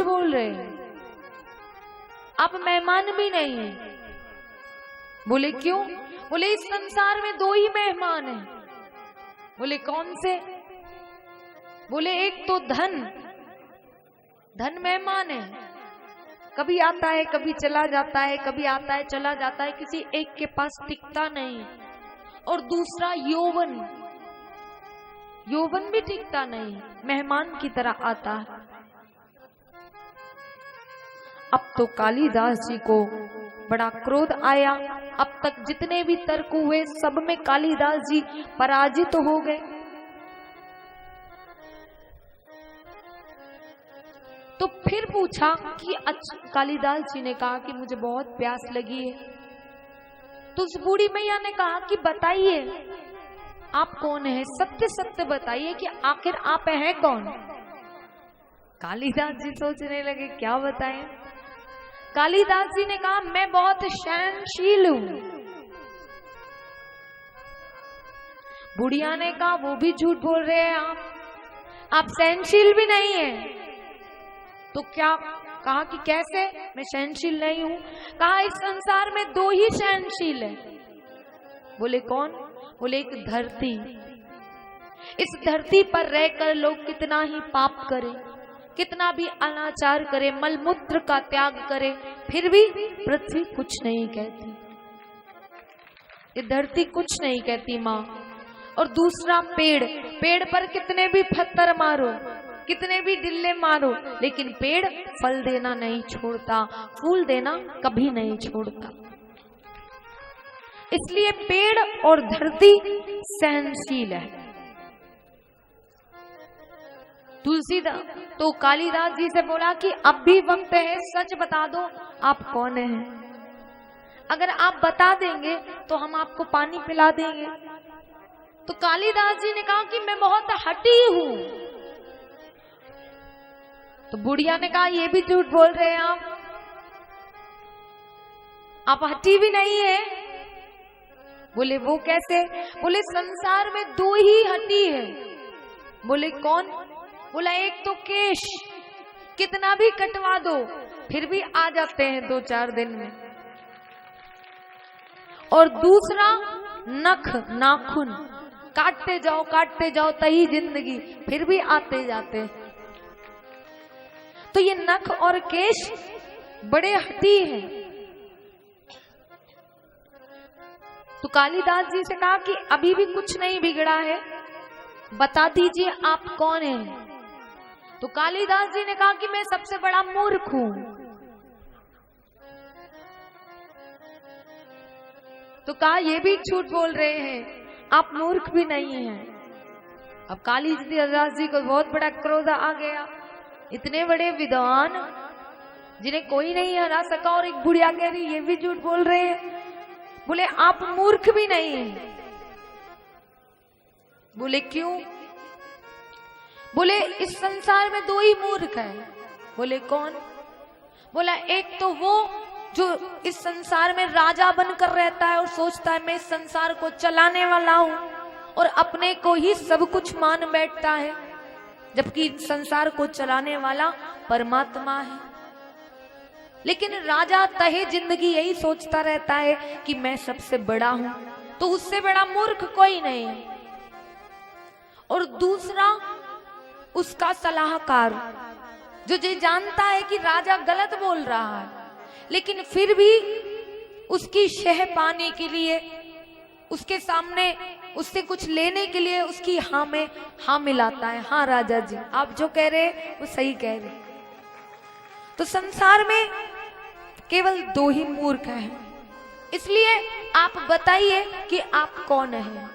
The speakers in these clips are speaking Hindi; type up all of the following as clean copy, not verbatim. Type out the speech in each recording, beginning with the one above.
झूठ बोल रहे हैं, आप मेहमान भी नहीं है। बोले क्यों? बोले इस संसार में दो ही मेहमान हैं। बोले कौन से? बोले एक तो धन, धन मेहमान है, कभी आता है कभी चला जाता है, कभी आता है चला जाता है, किसी एक के पास टिकता नहीं। और दूसरा यौवन, यौवन भी टिकता नहीं, मेहमान की तरह आता है। अब तो कालिदास जी को बड़ा क्रोध आया। अब तक जितने भी तर्क हुए सब में कालिदास जी पराजित हो गए। तो फिर पूछा कि अच्छा, कालिदास जी ने कहा कि मुझे बहुत प्यास लगी है। तो उस बूढ़ी मैया ने कहा कि बताइए आप कौन है, सत्य सत्य बताइए कि आखिर आप हैं कौन। कालिदास जी सोचने लगे क्या बताएं। कालिदास जी ने कहा मैं बहुत सहनशील हूं। बुढ़िया ने कहा वो भी झूठ बोल रहे हैं आप सहनशील भी नहीं है। तो क्या कहा कि कैसे मैं सहनशील नहीं हूं? कहा इस संसार में दो ही सहनशील है। बोले कौन? बोले एक धरती, इस धरती पर रहकर लोग कितना ही पाप करें, कितना भी अनाचार करे, मलमूत्र का त्याग करे, फिर भी पृथ्वी कुछ नहीं कहती, ये धरती कुछ नहीं कहती माँ। और दूसरा पेड़, पेड़ पर कितने भी पत्थर मारो, कितने भी डिल्ले मारो, लेकिन पेड़ फल देना नहीं छोड़ता, फूल देना कभी नहीं छोड़ता। इसलिए पेड़ और धरती सहनशील है। तुलसीदास तो कालिदास जी से बोला कि अब भी वक्त है, सच बता दो आप कौन हैं। अगर आप बता देंगे तो हम आपको पानी पिला देंगे। तो कालिदास जी ने कहा कि मैं बहुत हठी हूं। तो बुढ़िया ने कहा ये भी झूठ बोल रहे हैं आप हठी भी नहीं है। बोले वो कैसे? बोले संसार में दो ही हठी है। बोले कौन? बोला एक तो केश, कितना भी कटवा दो फिर भी आ जाते हैं 2-4 दिन में। और दूसरा नख, नाखून, काटते जाओ तही जिंदगी, फिर भी आते जाते हैं। तो ये नख और केश बड़े हठी हैं। तो कालिदास जी से कहा कि अभी भी कुछ नहीं बिगड़ा है, बता दीजिए आप कौन हैं। तो कालिदास जी ने कहा कि मैं सबसे बड़ा मूर्ख हूं। तो कहा ये भी झूठ बोल रहे हैं, आप मूर्ख भी नहीं हैं। अब कालिदास जी को बहुत बड़ा क्रोध आ गया। इतने बड़े विद्वान जिन्हें कोई नहीं हरा सका, और एक बुढ़िया कह रही ये भी झूठ बोल रहे हैं। बोले आप मूर्ख भी नहीं हैं। बोले क्यों? बोले इस संसार में दो ही मूर्ख है। बोले कौन? बोला एक तो वो जो इस संसार में राजा बनकर रहता है और सोचता है मैं इस संसार को चलाने वाला हूं, और अपने को ही सब कुछ मान बैठता है, जबकि संसार को चलाने वाला परमात्मा है। लेकिन राजा तहे जिंदगी यही सोचता रहता है कि मैं सबसे बड़ा हूं, तो उससे बड़ा मूर्ख कोई नहीं है। और दूसरा उसका सलाहकार, जो ये जानता है कि राजा गलत बोल रहा है, लेकिन फिर भी उसकी शह पाने के लिए, उसके सामने उससे कुछ लेने के लिए उसकी हाँ में हाँ मिलाता है। हाँ राजा जी आप जो कह रहे वो सही कह रहे। तो संसार में केवल दो ही मूर्ख हैं। इसलिए आप बताइए कि आप कौन हैं।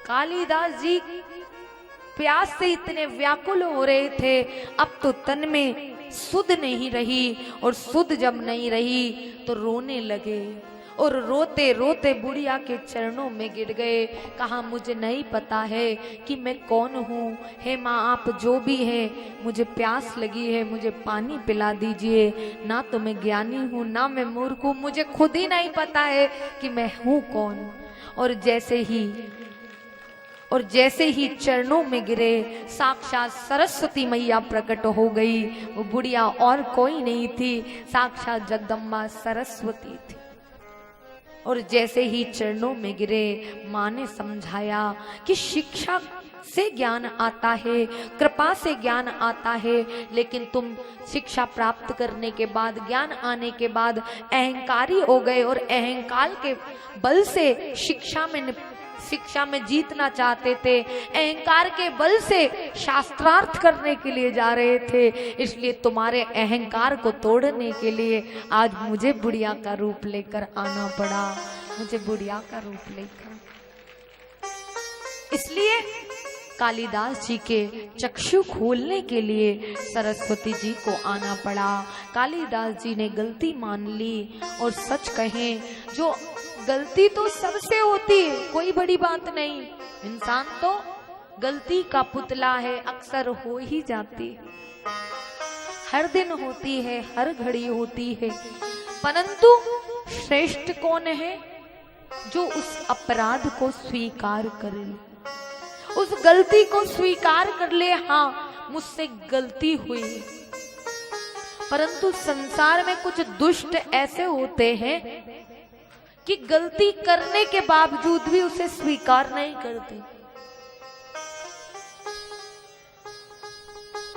कालिदास जी प्यास से इतने व्याकुल हो रहे थे, अब तो तन में सुध नहीं रही, और सुध जब नहीं रही तो रोने लगे, और रोते रोते बुढ़िया के चरणों में गिर गए। कहा मुझे नहीं पता है कि मैं कौन हूँ, हे माँ आप जो भी है, मुझे प्यास लगी है, मुझे पानी पिला दीजिए। ना तो मैं ज्ञानी हूँ ना मैं मूर्ख हूँ, मुझे खुद ही नहीं पता है कि मैं हूँ कौन। और जैसे ही और जैसे ही चरणों में गिरे साक्षात सरस्वती मैया प्रकट हो गई। वो बुढ़िया और कोई नहीं थी, साक्षात जगदम्बा सरस्वती थी। और जैसे ही चरणों में गिरे माँ ने समझाया कि शिक्षा से ज्ञान आता है, कृपा से ज्ञान आता है, लेकिन तुम शिक्षा प्राप्त करने के बाद, ज्ञान आने के बाद अहंकारी हो गए और अहंकार के बल से शिक्षा में जीतना चाहते थे, अहंकार के बल से शास्त्रार्थ करने के लिए जा रहे थे। इसलिए तुम्हारे अहंकार को तोड़ने के लिए आज मुझे बुढ़िया का रूप लेकर आना पड़ा, मुझे बुढ़िया का रूप लेकर। इसलिए कालिदास जी के चक्षु खोलने के लिए सरस्वती जी को आना पड़ा। कालिदास जी ने गलती मान ली, और सच कहें जो गलती तो सबसे होती है, कोई बड़ी बात नहीं, इंसान तो गलती का पुतला है, अक्सर हो ही जाती है, हर दिन होती है, हर घड़ी होती है। परंतु श्रेष्ठ कौन है? जो उस अपराध को स्वीकार कर ले, उस गलती को स्वीकार कर ले, हाँ मुझसे गलती हुई। परंतु संसार में कुछ दुष्ट ऐसे होते हैं कि गलती करने के बावजूद भी उसे स्वीकार नहीं करते।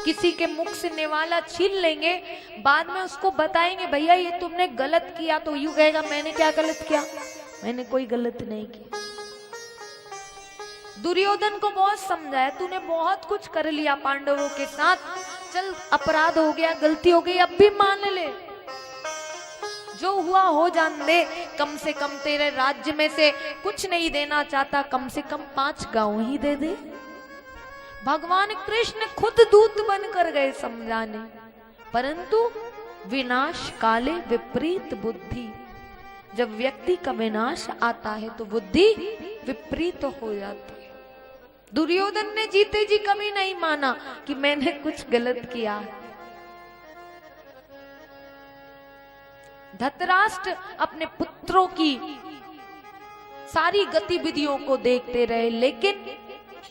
किसी के मुख से निवाला छीन लेंगे, बाद में उसको बताएंगे भैया ये तुमने गलत किया, तो यूं कहेगा मैंने क्या गलत किया, मैंने कोई गलत नहीं किया। दुर्योधन को बहुत समझाया, तूने बहुत कुछ कर लिया पांडवों के साथ, चल अपराध हो गया, गलती हो गई, अब भी मान ले, जो हुआ हो जान दे। कम से कम तेरे राज्य में से कुछ नहीं देना चाहता, कम से कम 5 गांव ही दे दे। भगवान कृष्ण खुद दूत बनकर गए समझाने, परंतु विनाश काले विपरीत बुद्धि, जब व्यक्ति का विनाश आता है तो बुद्धि विपरीत हो जाती है। दुर्योधन ने जीते जी कभी नहीं माना कि मैंने कुछ गलत किया। धृतराष्ट्र अपने पुत्रों की सारी गतिविधियों को देखते रहे, लेकिन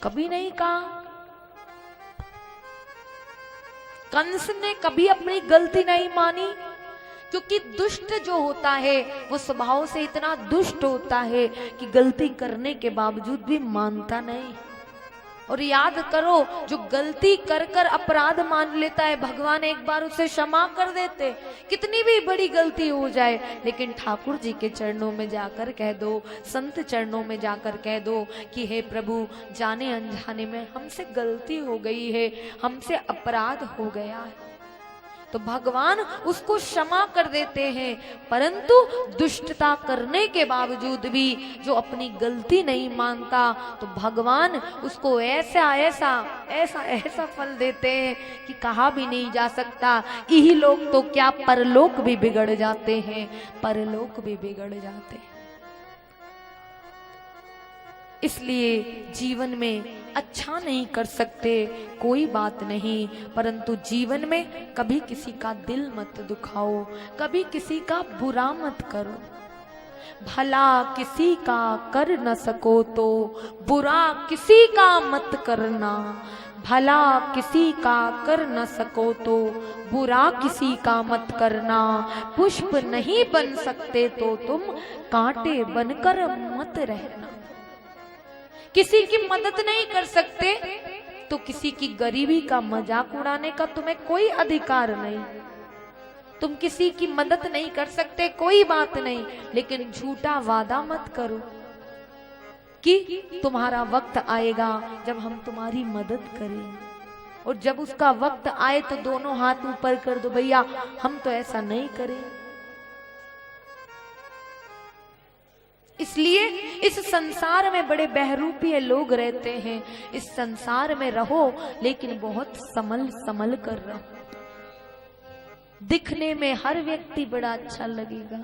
कभी नहीं कहा। कंस ने कभी अपनी गलती नहीं मानी, क्योंकि दुष्ट जो होता है वो स्वभाव से इतना दुष्ट होता है कि गलती करने के बावजूद भी मानता नहीं। और याद करो, जो गलती कर कर अपराध मान लेता है, भगवान एक बार उसे क्षमा कर देते। कितनी भी बड़ी गलती हो जाए, लेकिन ठाकुर जी के चरणों में जाकर कह दो, संत चरणों में जाकर कह दो कि हे प्रभु, जाने अनजाने में हमसे गलती हो गई है, हमसे अपराध हो गया है, तो भगवान उसको क्षमा कर देते हैं। परंतु दुष्टता करने के बावजूद भी जो अपनी गलती नहीं मानता, तो भगवान उसको ऐसा ऐसा ऐसा ऐसा फल देते हैं कि कहा भी नहीं जा सकता। यही लोग तो क्या, परलोक भी बिगड़ जाते हैं, परलोक भी बिगड़ जाते हैं। इसलिए जीवन में अच्छा नहीं कर सकते, कोई बात नहीं, परंतु जीवन में कभी किसी का दिल मत दुखाओ, कभी किसी का बुरा मत करो। भला किसी का कर न सको तो बुरा किसी का मत करना, भला किसी का कर न सको तो बुरा किसी का मत करना। पुष्प नहीं बन सकते तो तुम कांटे बनकर मत रहना। किसी की मदद नहीं कर सकते तो किसी की गरीबी का मजाक उड़ाने का तुम्हें कोई अधिकार नहीं। तुम किसी की मदद नहीं कर सकते, कोई बात नहीं, लेकिन झूठा वादा मत करो कि तुम्हारा वक्त आएगा जब हम तुम्हारी मदद करें, और जब उसका वक्त आए तो दोनों हाथ ऊपर कर दो, भैया हम तो ऐसा नहीं करें। इसलिए इस संसार में बड़े बहरूपीय लोग रहते हैं। इस संसार में रहो, लेकिन बहुत संभल संभल कर रहो। दिखने में हर व्यक्ति बड़ा अच्छा लगेगा।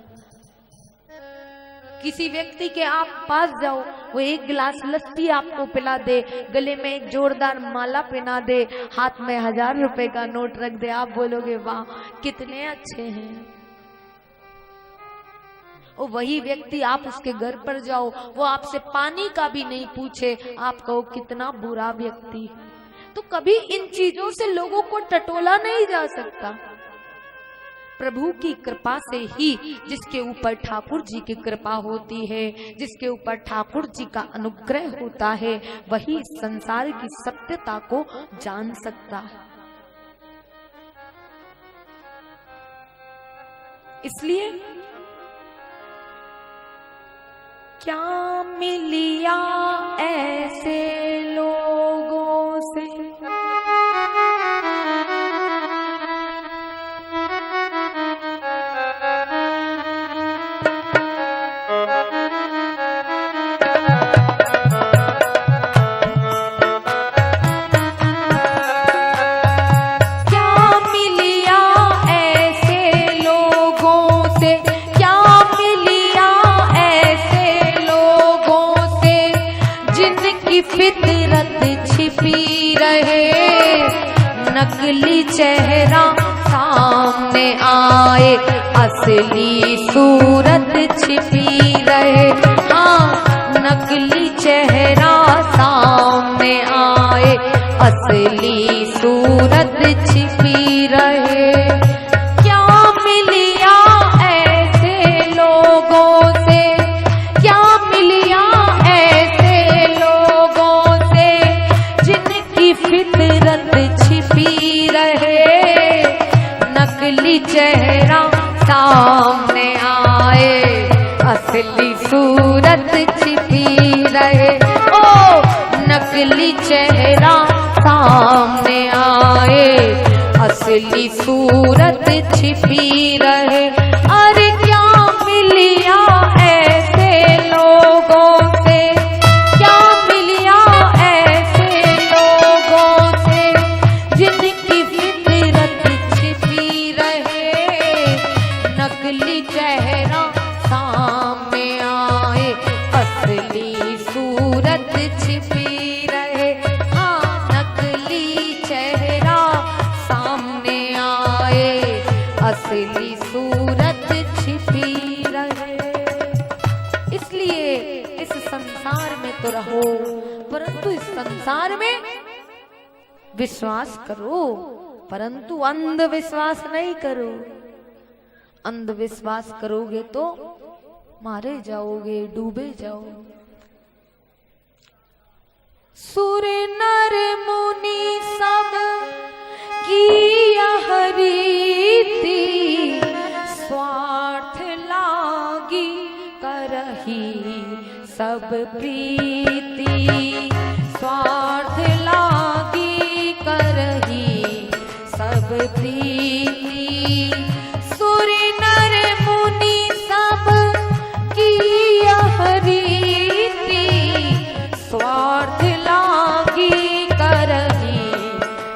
किसी व्यक्ति के आप पास जाओ, वो एक गिलास लस्सी आपको पिला दे, गले में एक जोरदार माला पहना दे, हाथ में 1000 रुपए का नोट रख दे, आप बोलोगे वाह कितने अच्छे हैं। और वही व्यक्ति आप उसके घर पर जाओ, वो आपसे पानी का भी नहीं पूछे, आप कहो कितना बुरा व्यक्ति है। तो कभी इन चीजों से लोगों को टटोला नहीं जा सकता। प्रभु की कृपा से ही, जिसके ऊपर ठाकुर जी की कृपा होती है, जिसके ऊपर ठाकुर जी का अनुग्रह होता है, वही संसार की सत्यता को जान सकता है। इसलिए क्या मिलिया ऐसे लोगों से, नकली चेहरा सामने आए, असली सूरत छिपी रहे। हाँ, नकली चेहरा सामने आए, असली सूरत छिपी रहे। क्या मिलिया ऐसे लोगों से, क्या मिलिया ऐसे लोगों से, जिनकी फितरत छिपी रहे। नकली चेहरा सामने आए, असली सूरत छिपी रहे। ओ, नकली चेहरा सामने आए, असली सूरत छिपी रहे। अरे क्या मिलिया ऐसे लोगों से, क्या मिलिया ऐसे लोगों से, जिनकी फितरत छिपी रहे। नकली चेहरा सामने आए, असली सूरत छिपी रहे। हाँ, नकली चेहरा सामने आए, असली सूरत छिपी रहे। इसलिए इस संसार में तो रहो, परंतु इस संसार में विश्वास करो, परंतु अंधविश्वास नहीं करो। अंधविश्वास करोगे तो मारे जाओगे, डूबे जाओगे। सुर नर मुनि सब की यह रीति, स्वार्थ लागी करही सब प्रीति। स्वार्थ लागी करही सब प्रीति। सुर नर मुनि सब की यह रीति, स्वार्थ लागी करही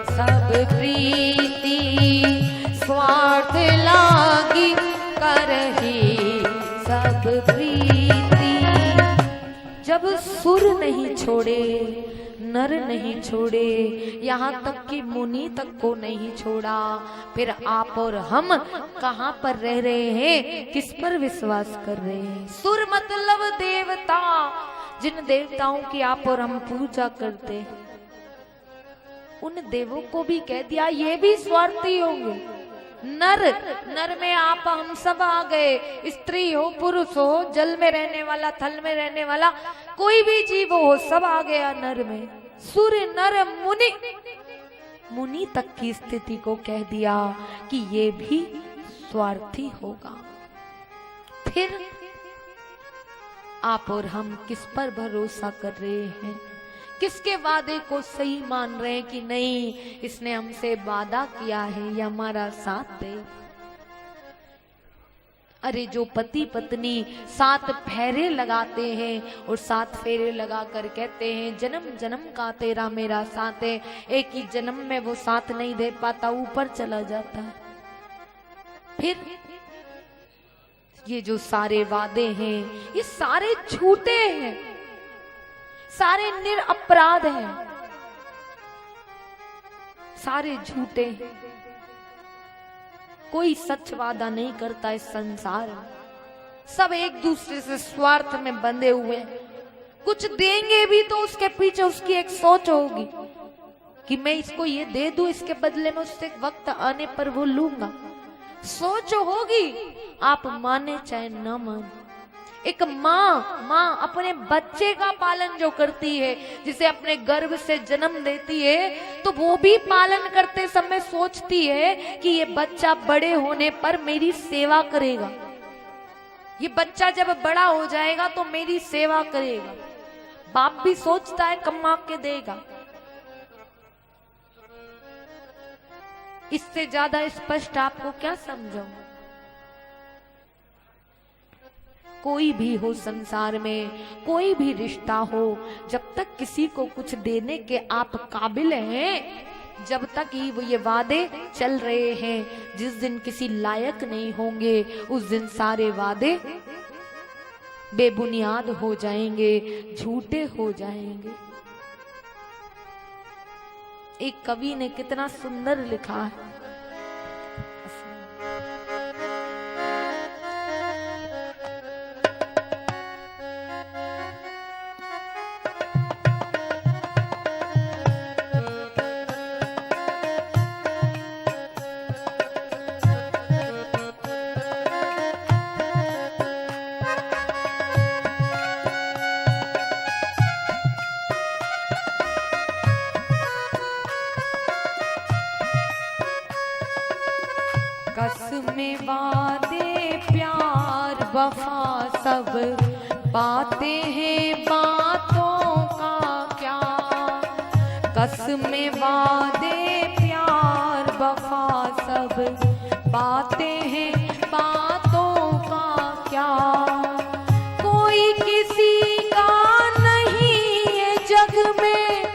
सब प्रीति। स्वार्थ लागी करही सब प्रीति। जब सुर नहीं छोड़े, नर नहीं छोड़े, यहाँ तक कि मुनि तक को नहीं छोड़ा, फिर आप और हम कहाँ पर रह रहे हैं, किस पर विश्वास कर रहे हैं? सुर मतलब देवता, जिन देवताओं की आप और हम पूजा करते हैं, उन देवों को भी कह दिया ये भी स्वार्थी होंगे। नर, नर में आप हम सब आ गए, स्त्री हो पुरुष हो, जल में रहने वाला, थल में रहने वाला, कोई भी जीव हो, सब आ गया नर में। सुर नर मुनि, मुनि तक की स्थिति को कह दिया कि ये भी स्वार्थी होगा। फिर आप और हम किस पर भरोसा कर रहे हैं, किसके वादे को सही मान रहे हैं कि नहीं इसने हमसे वादा किया है, ये हमारा साथ दे। अरे जो पति पत्नी 7 फेरे लगाते हैं और 7 फेरे लगाकर कहते हैं जन्म जन्म का तेरा मेरा साथ है, एक ही जन्म में वो साथ नहीं दे पाता, ऊपर चला जाता है। फिर ये जो सारे वादे हैं ये सारे झूठे हैं, सारे निरपराध हैं, सारे झूठे हैं। कोई सच वादा नहीं करता इस संसार में, सब एक दूसरे से स्वार्थ में बंधे हुए हैं। कुछ देंगे भी तो उसके पीछे उसकी एक सोच होगी कि मैं इसको ये दे दूं, इसके बदले में उससे वक्त आने पर वो लूंगा। सोच होगी, आप माने चाहे न माने। एक माँ अपने बच्चे का पालन जो करती है, जिसे अपने गर्भ से जन्म देती है, तो वो भी पालन करते समय सोचती है कि ये बच्चा बड़े होने पर मेरी सेवा करेगा, ये बच्चा जब बड़ा हो जाएगा तो मेरी सेवा करेगा। बाप भी सोचता है कमा के देगा। इससे ज्यादा स्पष्ट आपको क्या समझाऊं? कोई भी हो संसार में, कोई भी रिश्ता हो, जब तक किसी को कुछ देने के आप काबिल हैं, जब तक ये वादे चल रहे हैं, जिस दिन किसी लायक नहीं होंगे उस दिन सारे वादे बेबुनियाद हो जाएंगे, झूठे हो जाएंगे। एक कवि ने कितना सुंदर लिखा है, कसमें वादे प्यार वफा सब बातें हैं बातों का क्या। कसमें वादे प्यार वफा सब बातें हैं बातों का क्या। कोई किसी का नहीं है जग में,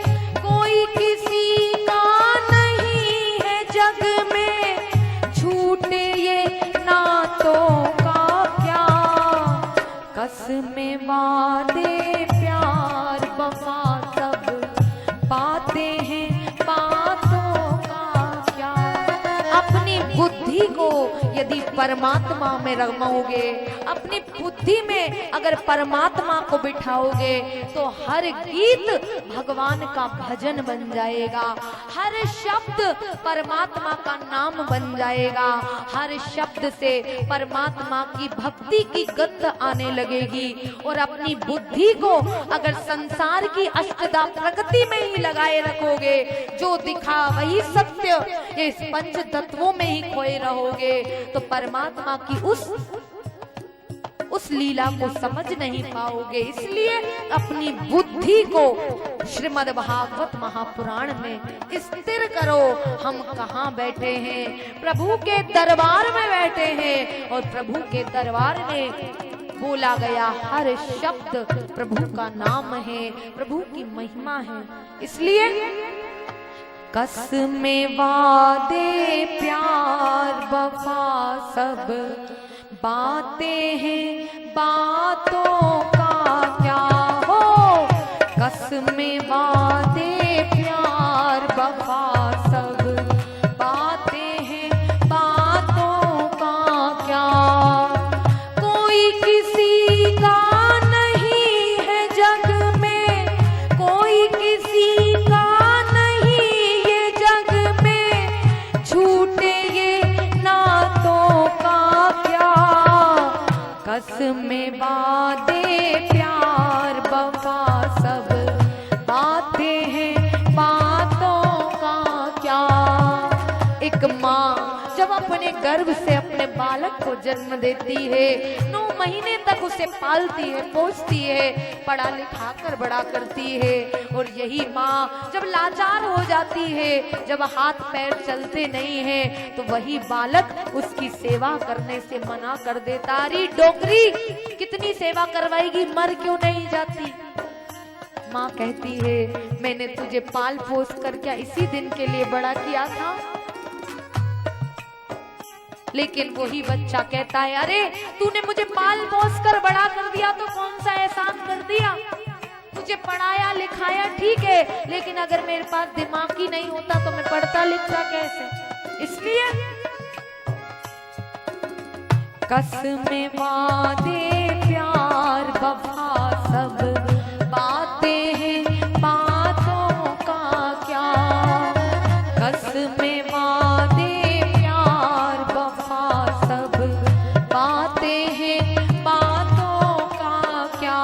कोई किसी का नहीं है जग में, छूटे ये नातों का क्या। कसमें वादे प्यार वफा सब बातें हैं बातों का क्या। अपनी बुद्धि को यदि परमात्मा में रमाओगे, अपनी बुद्धि में अगर परमात्मा को बिठाओगे, तो हर गीत भगवान का भजन बन जाएगा, हर शब्द परमात्मा का नाम बन जाएगा, हर शब्द से परमात्मा की भक्ति की गंध आने लगेगी। और अपनी बुद्धि को अगर संसार की अष्टधा प्रगति में ही लगाए रखोगे, जो दिखा वही सत्य, ये इस पंच तत्वों में ही खोए रहोगे, तो परमात्मा की उस लीला को समझ नहीं पाओगे। इसलिए अपनी बुद्धि को श्रीमद् भागवत महापुराण में स्थिर करो। हम कहाँ बैठे हैं? प्रभु के दरबार में बैठे हैं, और प्रभु के दरबार में बोला गया हर शब्द प्रभु का नाम है, प्रभु की महिमा है। इसलिए कसमें वादे प्यार वफा सब बातें हैं बातों का क्या हो। कसमें वादे प्यार वफा सब बातें हैं बातों का क्या। कोई किसी का नहीं है जग में, कोई किसी का नहीं ये जग में, छूटे ये नातों का क्या। कसमें वादे प्यार वफा सब बातें हैं बातों का क्या। एक माँ जब अपने गर्भ से अपने बालक को जन्म देती है, 9 महीने तक उसे पालती है, पोसती है, पढ़ा लिखा कर बड़ा करती है। और यही माँ जब लाचार हो जाती है, जब हाथ पैर चलते नहीं है, तो वही बालक उसकी सेवा करने से मना कर देता। अरे डोकरी, कितनी सेवा करवाएगी, मर क्यों नहीं जाती। माँ कहती है मैंने तुझे पाल पोस कर क्या इसी दिन के लिए बड़ा किया था। लेकिन वही बच्चा कहता है अरे तूने मुझे पाल पोस कर बड़ा कर दिया तो कौन सा एहसान कर दिया, तुझे पढ़ाया लिखाया ठीक है, लेकिन अगर मेरे पास दिमाग ही नहीं होता तो मैं पढ़ता लिखता कैसे। इसलिए कसमें वादे प्यार वफा सब बातें हैं, बातों का क्या। कसमें वादे प्यार वफा सब बातें हैं, बातों का क्या।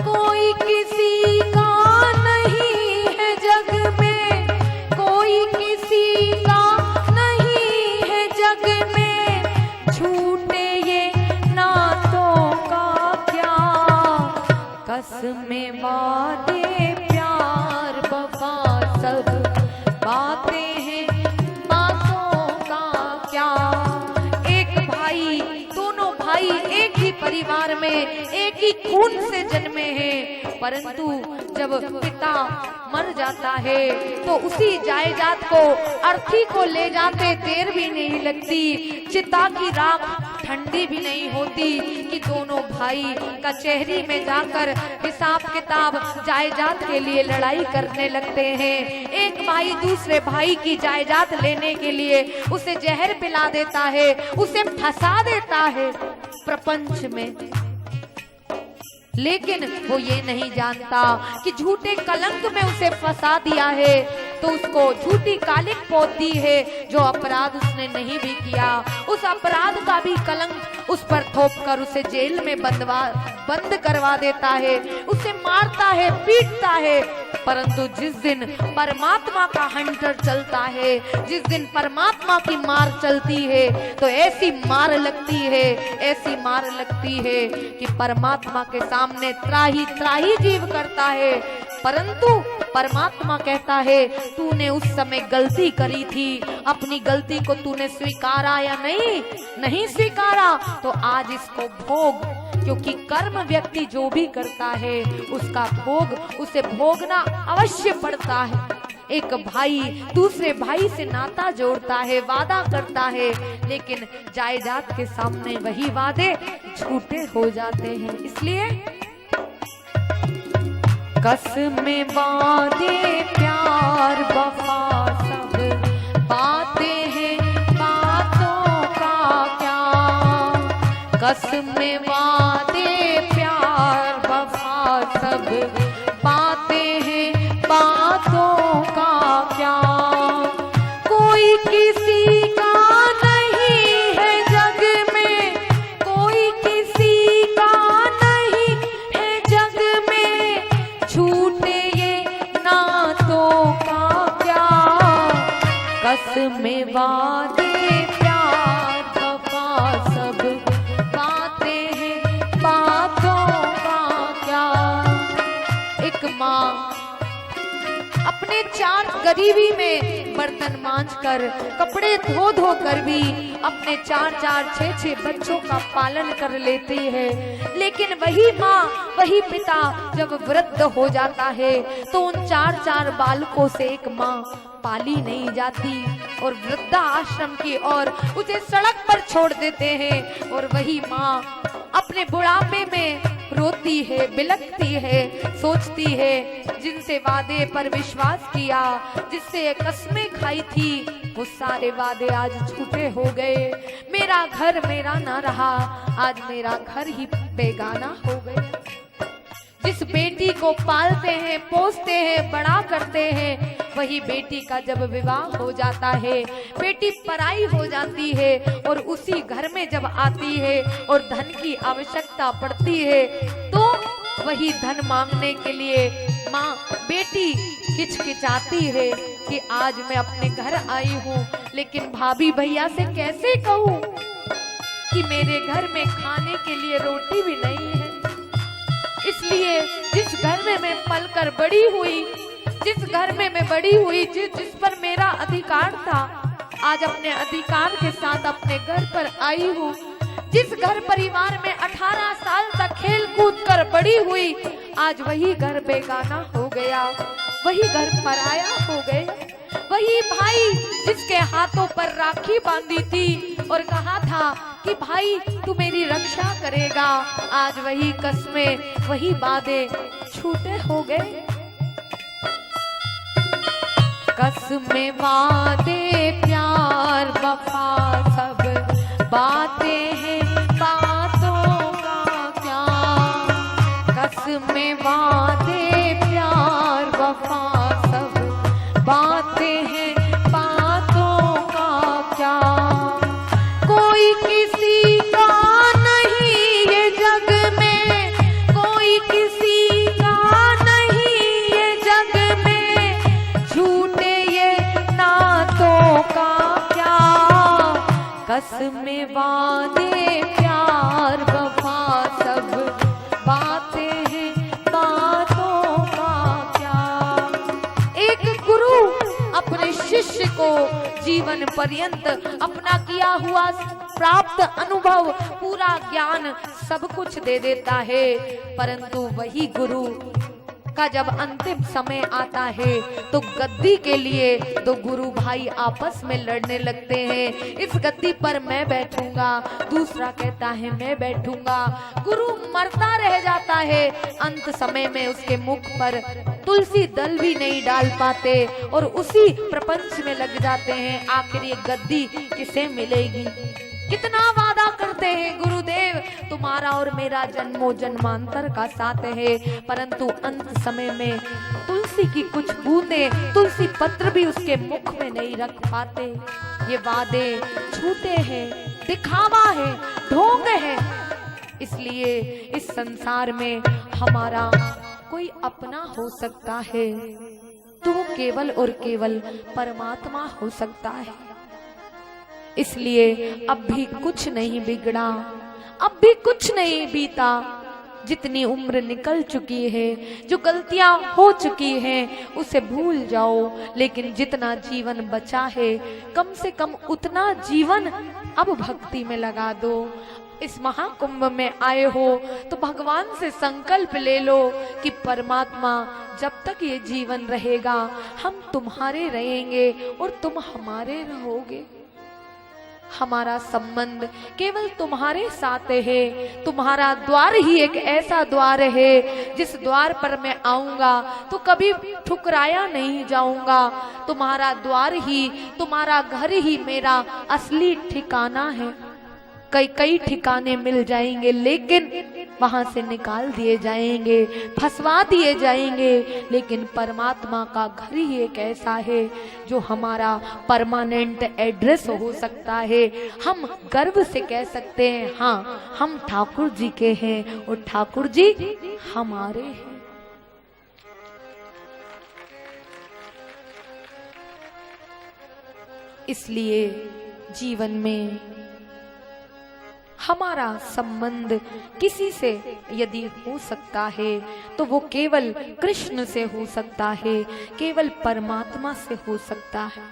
कोई किसी का नहीं है जग में, कोई किसी का नहीं है जग में, छूटे ये नातों का क्या। कसमें वादे प्यार वफा सब बातें हैं, बातों का क्या। एक भाई, दोनों भाई एक ही परिवार में एक ही खून से जन्मे हैं, परंतु जब पिता मर जाता है तो उसी जायदाद को अर्थी को ले जाते देर भी नहीं लगती, चिता की राख ठंडी भी नहीं होती कि दोनों भाई कचहरी में जाकर हिसाब किताब जायदाद के लिए लड़ाई करने लगते हैं। एक भाई दूसरे भाई की जायदाद लेने के लिए उसे जहर पिला देता है, उसे फंसा देता है प्रपंच में। लेकिन वो ये नहीं जानता कि झूठे कलंक में उसे फंसा दिया है, तो उसको झूठी कालिक पोत दी है। जो अपराध उसने नहीं भी किया, उस अपराध का भी कलंक उस पर थोप कर उसे जेल में बंद करवा देता है, उसे मारता है, पीटता है। परंतु जिस दिन परमात्मा का हंटर चलता है, जिस दिन परमात्मा की मार चलती है, तो ऐसी मार लगती है, ऐसी मार लगती है कि परमात्मा के सामने त्राही त्राही जीव करता है। परंतु परमात्मा कहता है, तूने उस समय गलती करी थी, अपनी गलती को तूने स्वीकारा या नहीं? नहीं स्वीकारा तो आज इसको भोग, क्योंकि कर्म व्यक्ति जो भी करता है उसका भोग उसे भोगना अवश्य पड़ता है। एक भाई दूसरे भाई से नाता जोड़ता है, वादा करता है, लेकिन जायदाद के सामने वही वादे झूठे हो जाते हैं। इसलिए कसमें वादे प्यार वफा सब बातें हैं, बातों का क्या। कसमें वादे प्यार वफा सब बातें हैं, बातों का क्या। कोई किसी का नहीं है जग में, कोई किसी का नहीं है जग में, छूटे ये नातों का क्या। कसमें वादे प्यार वफा सब बातें हैं, बातों का क्या। एक माँ अपने चार गरीबी में बर्तन मांज कर, कपड़े धो धो कर भी अपने 4-4, 6-6 बच्चों का पालन कर लेती है। लेकिन वही माँ, वही पिता जब वृद्ध हो जाता है तो उन 4-4 बालकों से एक माँ पाली नहीं जाती और वृद्धा आश्रम की ओर उसे सड़क पर छोड़ देते हैं। और वही माँ अपने बुढ़ापे में रोती है, बिलखती है, सोचती है जिनसे वादे पर विश्वास किया, जिससे कस्में खाई थी, वो सारे वादे आज झूठे हो गए। मेरा घर मेरा ना रहा, आज मेरा घर ही बेगाना हो गया। जिस बेटी को पालते हैं, पोसते हैं, बड़ा करते हैं, वही बेटी का जब विवाह हो जाता है, बेटी पराई हो जाती है और उसी घर में जब आती है और धन की आवश्यकता पड़ती है तो वही धन मांगने के लिए माँ बेटी हिचकिचाती है कि आज मैं अपने घर आई हूँ, लेकिन भाभी भैया से कैसे कहूँ कि मेरे घर में खाने के लिए रोटी भी नहीं है। इसलिए जिस घर में मैं पलकर बड़ी हुई, जिस घर में मैं बड़ी हुई, जिस पर मेरा अधिकार था, आज अपने अधिकार के साथ अपने घर पर आई हूँ। जिस घर परिवार में 18 साल तक खेल कूद कर बड़ी हुई, आज वही घर बेगाना हो गया, वही घर पराया हो गया। वही भाई जिसके हाथों पर राखी बांधी थी और कहा था कि भाई तू मेरी रक्षा करेगा, आज वही कस्में, वही वादे झूठे हो गए। कसमें वादे प्यार वफा सब बातें आपस में वादे प्यार वफा सब बातें हैं, बातों का क्या। एक गुरु अपने शिष्य को जीवन पर्यंत अपना किया हुआ प्राप्त अनुभव, पूरा ज्ञान, सब कुछ दे देता है, परंतु वही गुरु का जब अंतिम समय आता है तो गद्दी के लिए दो गुरु भाई आपस में लड़ने लगते हैं। इस गद्दी पर मैं बैठूंगा, दूसरा कहता है मैं बैठूंगा। गुरु मरता रह जाता है, अंत समय में उसके मुख पर तुलसी दल भी नहीं डाल पाते और उसी प्रपंच में लग जाते हैं। आखिर ये गद्दी किसे मिलेगी? कितना वादा करते हैं गुरुदेव, तुम्हारा और मेरा जन्मों जन्मांतर का साथ है, परंतु अंत समय में तुलसी की कुछ बूंदे, तुलसी पत्र भी उसके मुख में नहीं रख पाते। ये वादे झूठे हैं, दिखावा है, ढोंग है। इसलिए इस संसार में हमारा कोई अपना हो सकता है तो वो केवल और केवल परमात्मा हो सकता है। इसलिए अब भी कुछ नहीं बिगड़ा, अब भी कुछ नहीं बीता। जितनी उम्र निकल चुकी है, जो गलतियां हो चुकी हैं, उसे भूल जाओ, लेकिन जितना जीवन बचा है कम से कम उतना जीवन अब भक्ति में लगा दो। इस महाकुंभ में आए हो तो भगवान से संकल्प ले लो कि परमात्मा जब तक ये जीवन रहेगा हम तुम्हारे रहेंगे और तुम हमारे रहोगे। हमारा संबंध केवल तुम्हारे साथ है। तुम्हारा द्वार ही एक ऐसा द्वार है जिस द्वार पर मैं आऊंगा तो कभी ठुकराया नहीं जाऊंगा। तुम्हारा द्वार ही, तुम्हारा घर ही मेरा असली ठिकाना है। कई ठिकाने मिल जाएंगे लेकिन वहां से निकाल दिए जाएंगे, फंसवा दिए जाएंगे, लेकिन परमात्मा का घर ही एक ऐसा है जो हमारा परमानेंट एड्रेस हो सकता है। हम गर्व से कह सकते हैं हाँ हम ठाकुर जी के हैं और ठाकुर जी हमारे हैं। इसलिए जीवन में हमारा संबंध किसी से यदि हो सकता है तो वो केवल कृष्ण से हो सकता है, केवल परमात्मा से हो सकता है।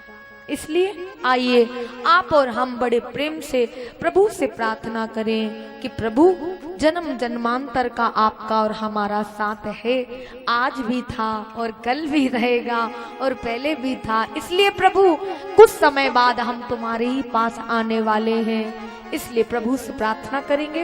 इसलिए आइए आप और हम बड़े प्रेम से प्रभु से प्रार्थना करें कि प्रभु जन्म जन्मांतर का आपका और हमारा साथ है, आज भी था और कल भी रहेगा और पहले भी था। इसलिए प्रभु कुछ समय बाद हम तुम्हारे ही पास आने वाले हैं। इसलिए प्रभु से प्रार्थना करेंगे